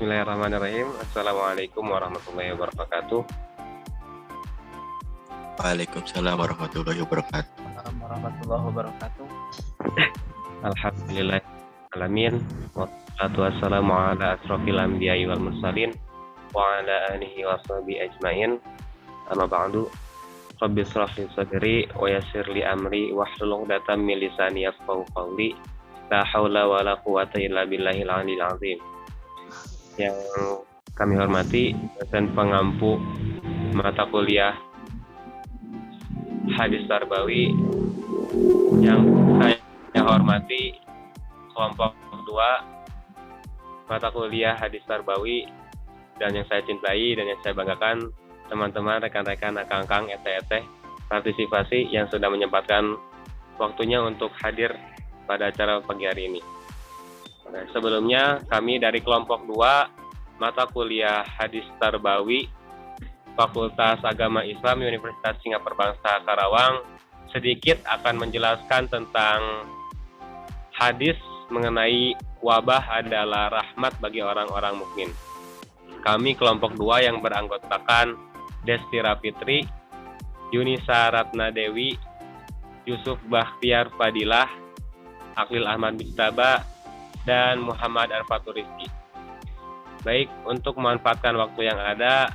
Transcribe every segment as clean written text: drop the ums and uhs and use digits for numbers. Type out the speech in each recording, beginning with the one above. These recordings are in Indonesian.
Bismillahirrahmanirrahim. Assalamualaikum warahmatullahi wabarakatuh. Waalaikumsalam warahmatullahi wabarakatuh. Warahmatullahi wabarakatuh. Alhamdulillah alamin. Wassalatu wassalamu ala asrofil anbiya'i wal mursalin wa ala alihi wa sahbihi ajmain. Amma ba'du. Rabbi shrah li sadri wa yassir li amri wahlul 'uqdatam min lisani yafqahu qawli. La haula wala quwwata illa billahil 'aliyyil 'azim. Yang kami hormati dosen pengampu mata kuliah Hadis Tarbawi, yang saya hormati kelompok 2 mata kuliah Hadis Tarbawi, dan yang saya cintai dan yang saya banggakan teman-teman, rekan-rekan, akang-akang, eteh-eteh partisipasi yang sudah menyempatkan waktunya untuk hadir pada acara pagi hari ini. Nah, sebelumnya kami dari kelompok 2 mata kuliah Hadis Tarbawi Fakultas Agama Islam Universitas Singapura Bangsa Karawang sedikit akan menjelaskan tentang hadis mengenai wabah adalah rahmat bagi orang-orang mukmin. Kami kelompok 2 yang beranggotakan Destira Fitri, Yunisa Ratna Dewi, Yusuf Bakhtiar Fadilah, Aklil Ahmad Bistaba, dan Muhammad Arfatur Rizki. Baik, untuk memanfaatkan waktu yang ada,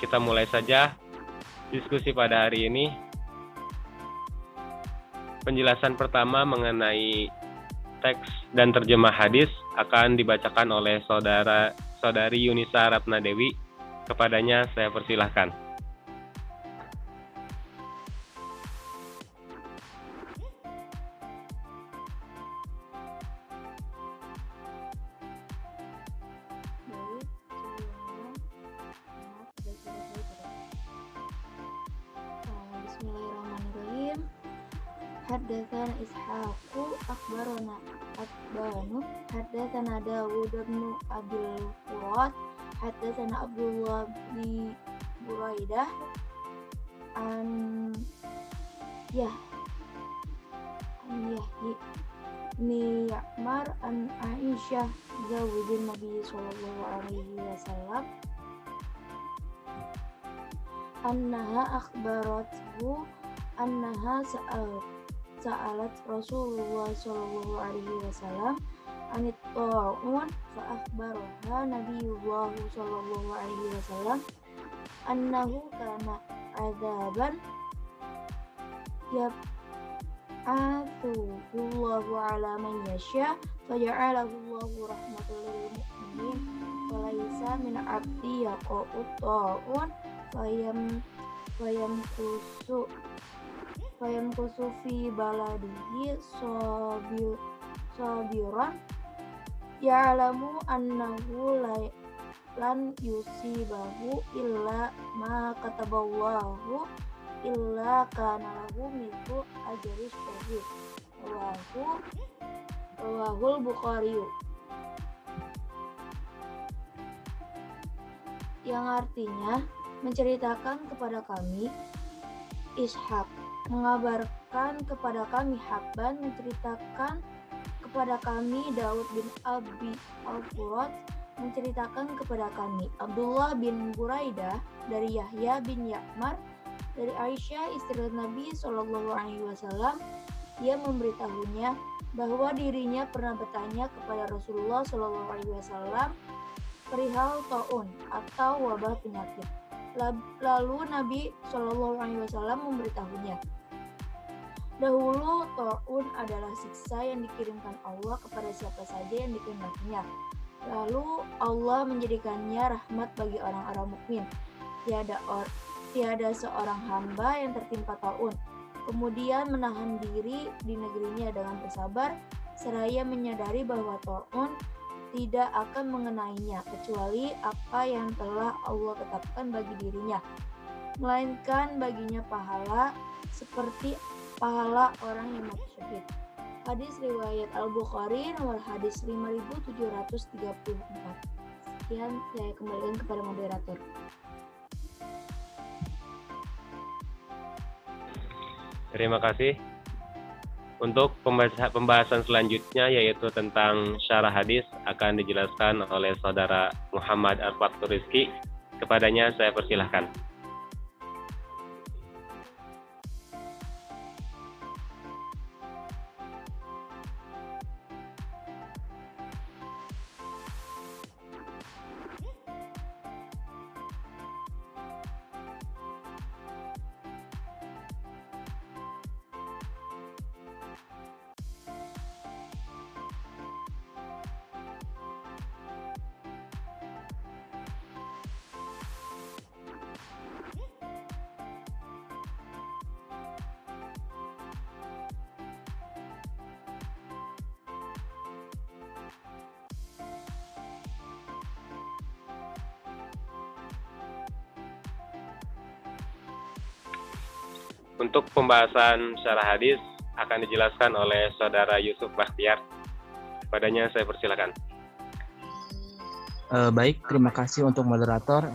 kita mulai saja diskusi pada hari ini. Penjelasan pertama mengenai teks dan terjemah hadis akan dibacakan oleh saudari Yunisa Ratna Dewi. Kepadanya saya persilahkan. Bismillahirrahmanirrahim. Haddatsana Ishaqu akhbarana Atbanu haddatsana Dawud bin Abil Furat haddatsana Abdullah bin Buraidah an Ya'mar an Aisyah zawjin Nabi sallallahu alaihi wasallam annaha akhbarathu annaha sa'alat Rasulullah sallallahu alaihi wasallam anit ta'un fa akhbaraha Nabiyullah sallallahu alaihi wasallam annahu kana adzaban yab'athuhu ala man yasha faja'alahu Allahu rahmatan lil mu'minin wa laysa min 'abdi yaqa'u ta'un fayamkusu fi baladihi sabiran ya'lamu annahu lan yusibahu illa ma kataballahu illa kana lahu mithlu ajri syahid. Rawahul Bukhari. Yang artinya menceritakan kepada kami Ishaq, mengabarkan kepada kami Habban, menceritakan kepada kami Daud bin Abi Al-Furat, menceritakan kepada kami Abdullah bin Buraidah dari Yahya bin Ya'mar dari Aisyah istri Nabi Shallallahu Alaihi Wasallam. Ia memberitahunya bahwa dirinya pernah bertanya kepada Rasulullah Shallallahu Alaihi Wasallam perihal taun atau wabah penyakit. Lalu Nabi Shallallahu Alaihi Wasallam memberitahunya, dahulu taun adalah siksa yang dikirimkan Allah kepada siapa saja yang dikehendakinya. Lalu Allah menjadikannya rahmat bagi orang-orang mukmin. Tiada seorang hamba yang tertimpa taun, kemudian menahan diri di negerinya dengan bersabar, seraya menyadari bahwa taun tidak akan mengenainya kecuali apa yang telah Allah tetapkan bagi dirinya, melainkan baginya pahala seperti pahala orang yang mati syahid. Hadis riwayat Al-Bukhari nomor hadis 5734. Sekian saya kembalikan kepada moderator. Terima kasih Untuk pembahasan selanjutnya yaitu tentang syarah hadis akan dijelaskan oleh saudara Muhammad Al-Fatur Rizki. Kepadanya saya persilahkan. Untuk pembahasan syarah hadis akan dijelaskan oleh saudara Yusuf Bakhtiar. Padanya saya persilakan. Baik, terima kasih untuk moderator.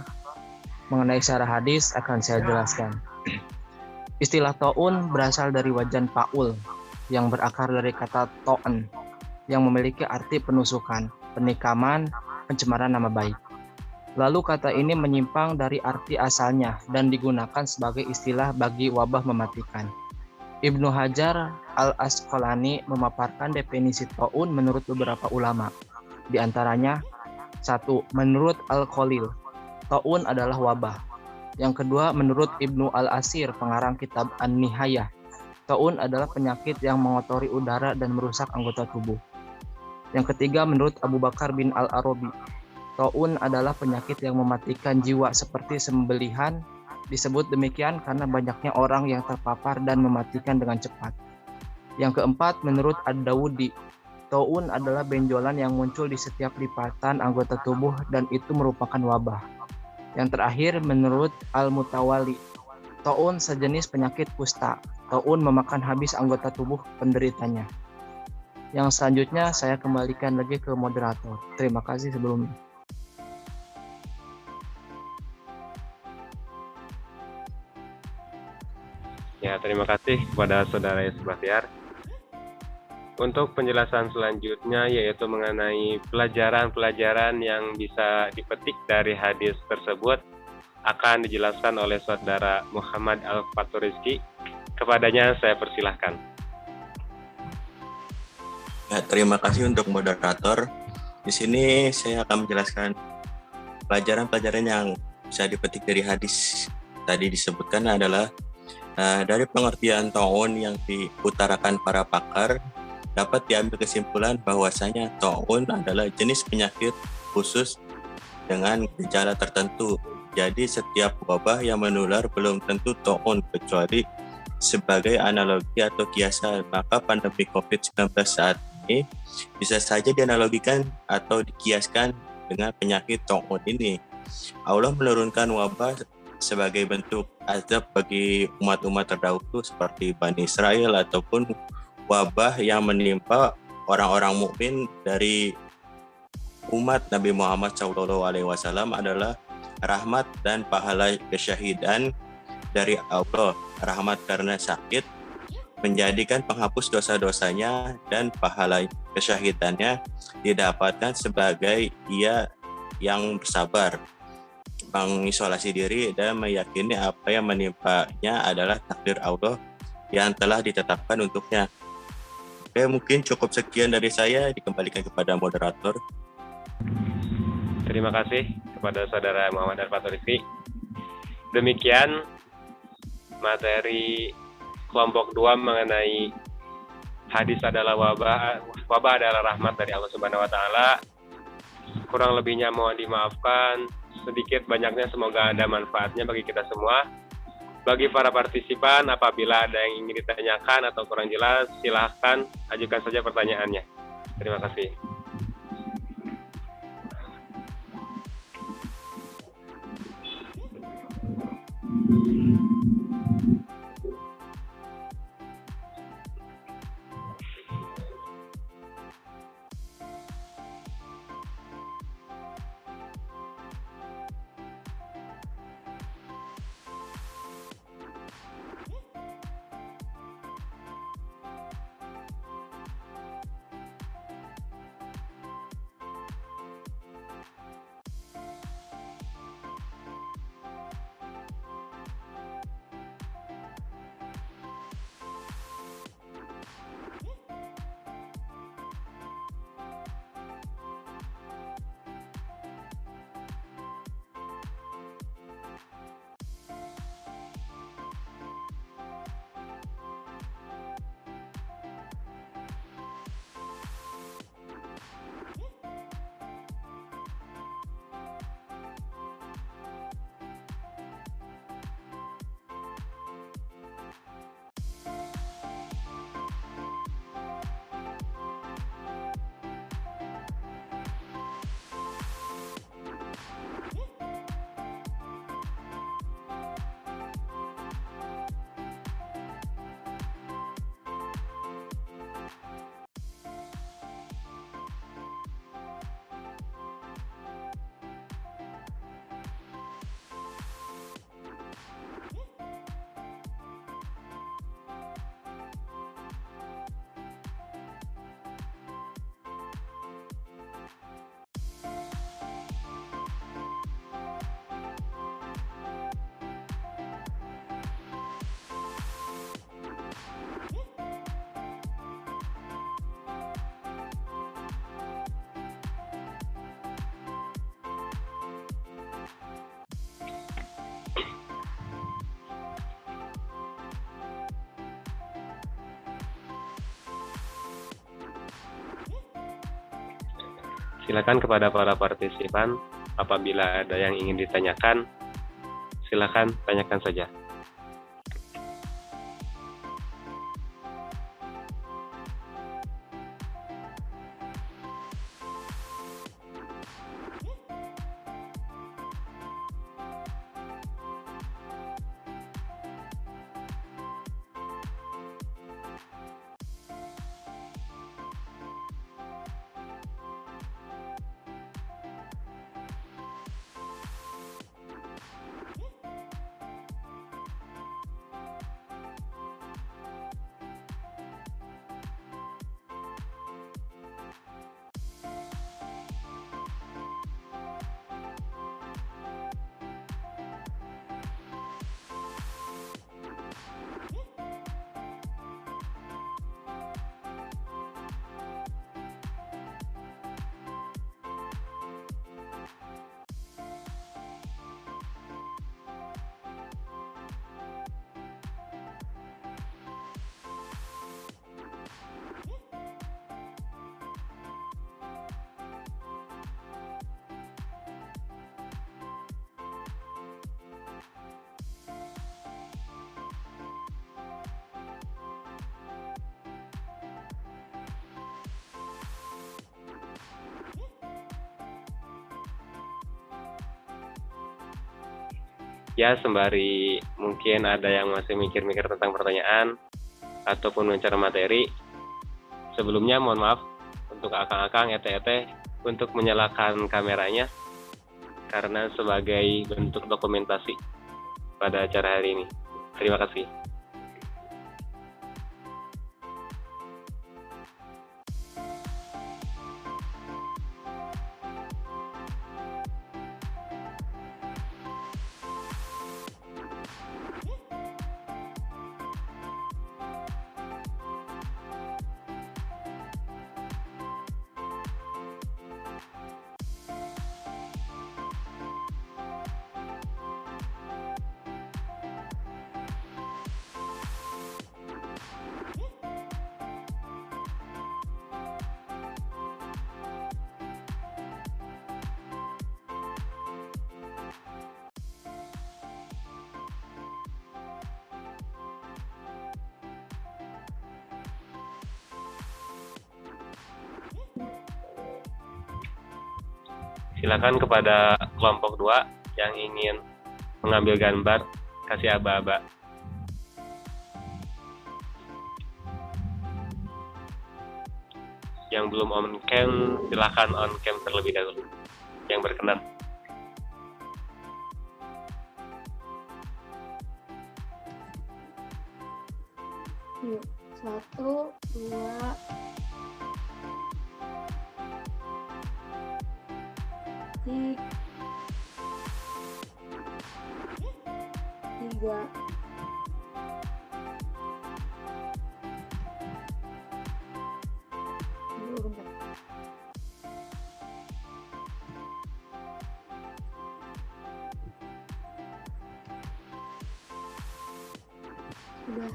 Mengenai syarah hadis akan saya jelaskan. Istilah ta'un berasal dari wajan paul yang berakar dari kata to'en yang memiliki arti penusukan, penikaman, pencemaran nama baik. Lalu kata ini menyimpang dari arti asalnya dan digunakan sebagai istilah bagi wabah mematikan. Ibnu Hajar Al-Asqalani memaparkan definisi ta'un menurut beberapa ulama. Di antaranya, 1. Menurut Al-Khalil, ta'un adalah wabah. Yang kedua, menurut Ibnu Al-Asir, pengarang kitab An-Nihayah, ta'un adalah penyakit yang mengotori udara dan merusak anggota tubuh. Yang ketiga, menurut Abu Bakar bin Al-Arabi, ta'un adalah penyakit yang mematikan jiwa seperti sembelihan. Disebut demikian karena banyaknya orang yang terpapar dan mematikan dengan cepat. Yang keempat, menurut Ad-Dawudi, ta'un adalah benjolan yang muncul di setiap lipatan anggota tubuh dan itu merupakan wabah. Yang terakhir, menurut Al-Mutawali, ta'un sejenis penyakit kusta. Ta'un memakan habis anggota tubuh penderitanya. Yang selanjutnya saya kembalikan lagi ke moderator. Terima kasih sebelumnya. Ya, terima kasih kepada saudara Yusuf Bakhtiar. Untuk penjelasan selanjutnya yaitu mengenai pelajaran-pelajaran yang bisa dipetik dari hadis tersebut akan dijelaskan oleh saudara Muhammad Al-Fatur Rizki. Kepadanya saya persilahkan. Ya, terima kasih untuk moderator. Di sini saya akan menjelaskan pelajaran-pelajaran yang bisa dipetik dari hadis. Tadi disebutkan adalah dari pengertian ta'un yang diutarakan para pakar, dapat diambil kesimpulan bahwasanya ta'un adalah jenis penyakit khusus dengan gejala tertentu. Jadi setiap wabah yang menular belum tentu ta'un, kecuali sebagai analogi atau kiasan. Maka pandemi COVID-19 saat ini bisa saja dianalogikan atau dikiaskan dengan penyakit ta'un ini. Allah menurunkan wabah sebagai bentuk azab bagi umat-umat terdahulu seperti Bani Israel ataupun wabah yang menimpa orang-orang mukmin dari umat Nabi Muhammad SAW adalah rahmat dan pahala kesyahidan dari Allah. Rahmat karena sakit menjadikan penghapus dosa-dosanya dan pahala kesyahidannya didapatkan sebagai ia yang bersabar, mengisolasi diri dan meyakini apa yang menimpanya adalah takdir Allah yang telah ditetapkan untuknya. Oke, mungkin cukup sekian dari saya, dikembalikan kepada moderator. Terima kasih kepada saudara Muhammad Al-Fatur Rizki. Demikian materi kelompok 2 mengenai hadis adalah wabah adalah rahmat dari Allah Subhanahu wa taala. Kurang lebihnya mohon dimaafkan. Sedikit banyaknya semoga ada manfaatnya bagi kita semua. Bagi para partisipan, apabila ada yang ingin ditanyakan atau kurang jelas, silahkan ajukan saja pertanyaannya. Terima kasih. Silakan kepada para partisipan, apabila ada yang ingin ditanyakan, silakan tanyakan saja. Ya, sembari mungkin ada yang masih mikir-mikir tentang pertanyaan ataupun mencari materi, sebelumnya mohon maaf untuk akang-akang, ete-ete, untuk menyalakan kameranya karena sebagai bentuk dokumentasi pada acara hari ini. Terima kasih. Silakan kepada kelompok 2 yang ingin mengambil gambar, kasih aba-aba. Yang belum on cam, silakan on cam terlebih dahulu. Yang berkenan. Yuk, 1, 2, 3. Dulu bentar. Sudah.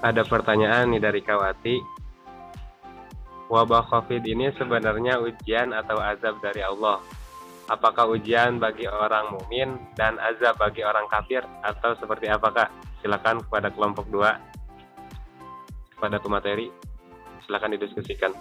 Ada pertanyaan nih dari Kawati. Wabah COVID ini sebenarnya ujian atau azab dari Allah? Apakah ujian bagi orang mukmin dan azab bagi orang kafir atau seperti apakah? Silakan kepada kelompok 2, kepada pemateri, silakan didiskusikan.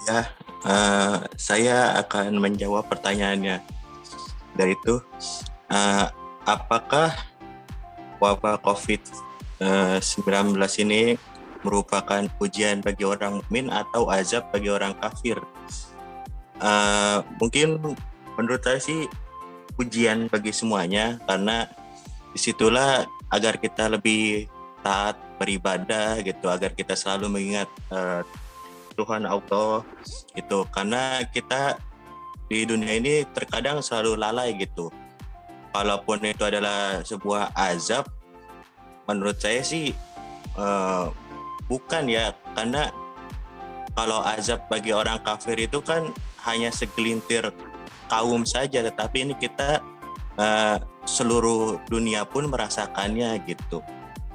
Ya, saya akan menjawab pertanyaannya. Dari itu, apakah wabah COVID-19 ini merupakan ujian bagi orang mukmin atau azab bagi orang kafir? Mungkin menurut saya sih ujian bagi semuanya, karena disitulah agar kita lebih taat beribadah gitu, agar kita selalu mengingat Tuhan Allah gitu, karena kita di dunia ini terkadang selalu lalai gitu. Kalaupun itu adalah sebuah azab, menurut saya sih bukan ya, karena kalau azab bagi orang kafir itu kan hanya segelintir kaum saja, tetapi ini kita seluruh dunia pun merasakannya gitu.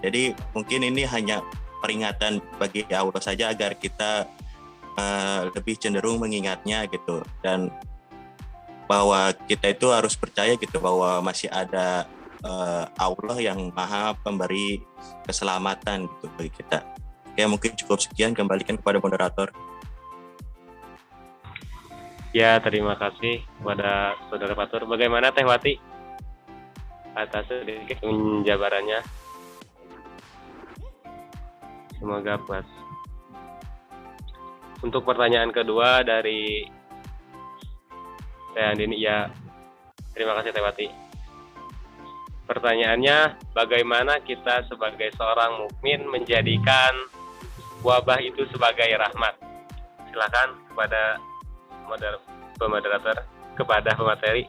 Jadi mungkin ini hanya peringatan bagi Allah saja agar kita lebih cenderung mengingatnya gitu, dan bahwa kita itu harus percaya gitu bahwa masih ada Allah yang maha pemberi keselamatan gitu bagi kita. Ya mungkin cukup sekian, kembalikan kepada moderator. Ya, terima kasih kepada Saudara Fatur. Bagaimana Teh Wati atas sedikit penjabarannya? Semoga puas. Untuk pertanyaan kedua dari Teh Andini, ya terima kasih Teh Wati. Pertanyaannya, bagaimana kita sebagai seorang mukmin menjadikan wabah itu sebagai rahmat? Silakan kepada moderator, kepada pemateri.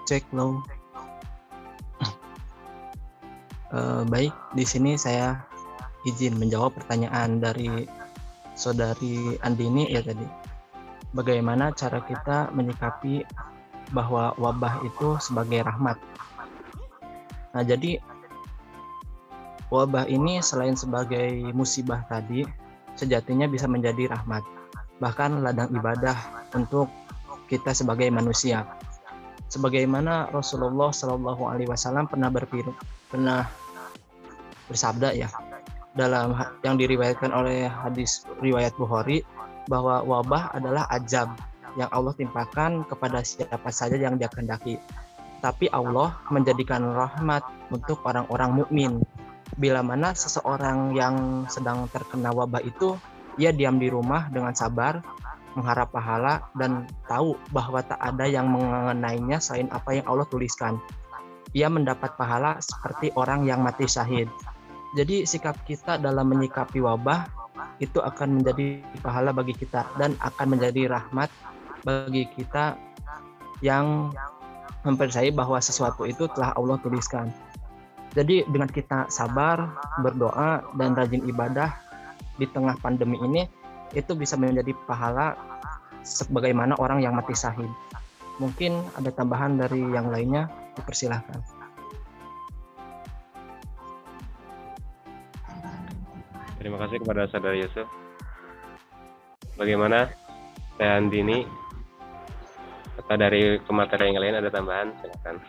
Cek low. Baik, di sini saya izin menjawab pertanyaan dari Saudari Andini ya tadi. Bagaimana cara kita menyikapi bahwa wabah itu sebagai rahmat? Nah, jadi wabah ini selain sebagai musibah tadi, sejatinya bisa menjadi rahmat, bahkan ladang ibadah untuk kita sebagai manusia. Sebagaimana Rasulullah Shallallahu Alaihi Wasallam pernah bersabda ya, dalam yang diriwayatkan oleh hadis riwayat Bukhari, bahwa wabah adalah azab yang Allah timpakan kepada siapa saja yang Dia kehendaki. Tapi Allah menjadikan rahmat untuk orang-orang mukmin. Bila mana seseorang yang sedang terkena wabah itu, ia diam di rumah dengan sabar, mengharap pahala, dan tahu bahwa tak ada yang mengenainya selain apa yang Allah tuliskan. Ia mendapat pahala seperti orang yang mati syahid. Jadi sikap kita dalam menyikapi wabah itu akan menjadi pahala bagi kita dan akan menjadi rahmat bagi kita yang mempercayai bahwa sesuatu itu telah Allah tuliskan. Jadi dengan kita sabar, berdoa, dan rajin ibadah di tengah pandemi ini, itu bisa menjadi pahala sebagaimana orang yang mati syahid. Mungkin ada tambahan dari yang lainnya, dipersilahkan. Terima kasih kepada Saudara Yusuf. Bagaimana Teh Andini? Atau dari materi yang lain ada tambahan? Silakan.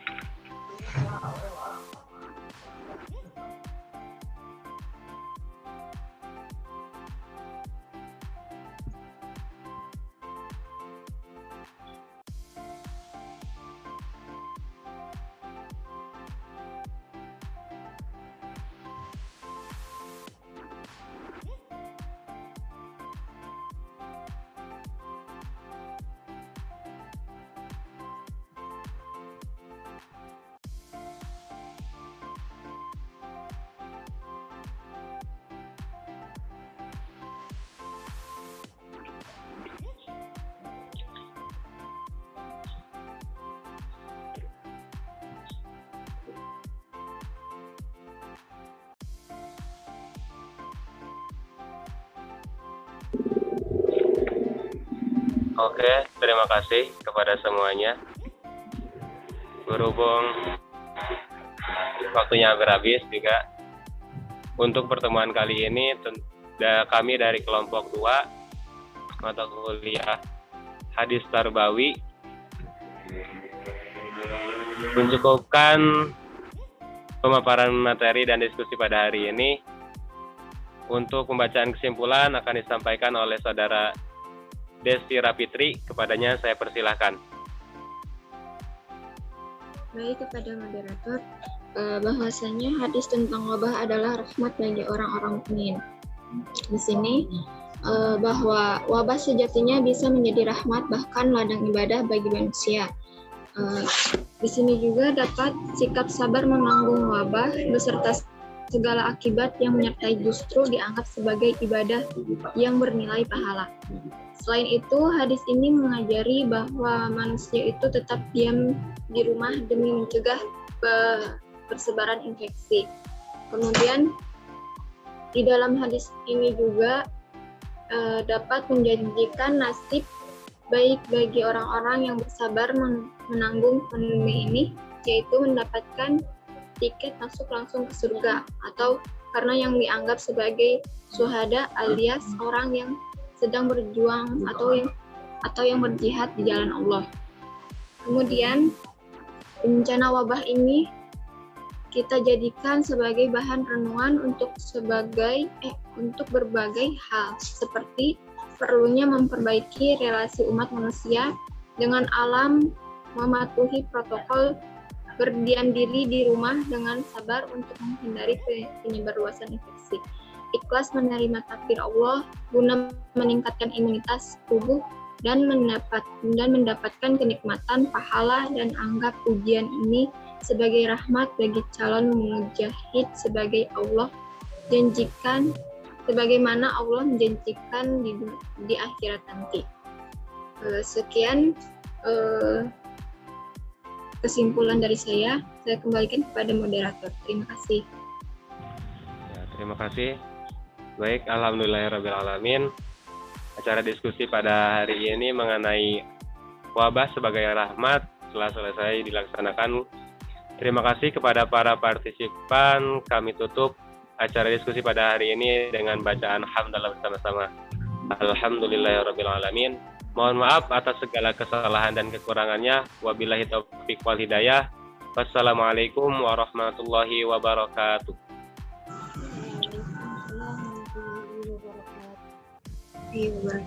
Oke, terima kasih kepada semuanya. Berhubung waktunya hampir habis juga, untuk pertemuan kali ini kami dari kelompok 2 mata kuliah Hadis Tarbawi mencukupkan pemaparan materi dan diskusi pada hari ini. Untuk pembacaan kesimpulan akan disampaikan oleh Saudara Desti Rapitri. Kepadanya saya persilahkan. Baik, kepada moderator, bahwasanya hadis tentang wabah adalah rahmat bagi orang-orang mukmin. Di sini bahwa wabah sejatinya bisa menjadi rahmat, bahkan ladang ibadah bagi manusia. Di sini juga dapat sikap sabar menanggung wabah beserta segala akibat yang menyertai justru dianggap sebagai ibadah yang bernilai pahala. Selain itu, hadis ini mengajari bahwa manusia itu tetap diam di rumah demi mencegah persebaran infeksi. Kemudian, di dalam hadis ini juga dapat menjanjikan nasib baik bagi orang-orang yang bersabar menanggung pandemi ini, yaitu mendapatkan tiket masuk langsung ke surga, atau karena yang dianggap sebagai syuhada alias orang yang sedang berjuang atau yang berjihad di jalan Allah. Kemudian bencana wabah ini kita jadikan sebagai bahan renungan untuk berbagai hal, seperti perlunya memperbaiki relasi umat manusia dengan alam, mematuhi protokol, berdiam diri di rumah dengan sabar untuk menghindari penyebar luasan infeksi, ikhlas menerima takdir Allah guna meningkatkan imunitas tubuh dan mendapatkan kenikmatan pahala, dan anggap ujian ini sebagai rahmat bagi calon mujahid sebagaimana Allah menjanjikan di akhirat nanti. Sekian kesimpulan dari saya kembalikan kepada moderator. Terima kasih. Ya, terima kasih. Baik, alhamdulillahirrabbilalamin. Acara diskusi pada hari ini mengenai wabah sebagai rahmat telah selesai dilaksanakan. Terima kasih kepada para partisipan. Kami tutup acara diskusi pada hari ini dengan bacaan hamdalah bersama-sama. Alhamdulillahirrabbilalamin. Mohon maaf atas segala kesalahan dan kekurangannya. Wabillahi taufiq wal hidayah. Wassalamualaikum warahmatullahi wabarakatuh. Iya.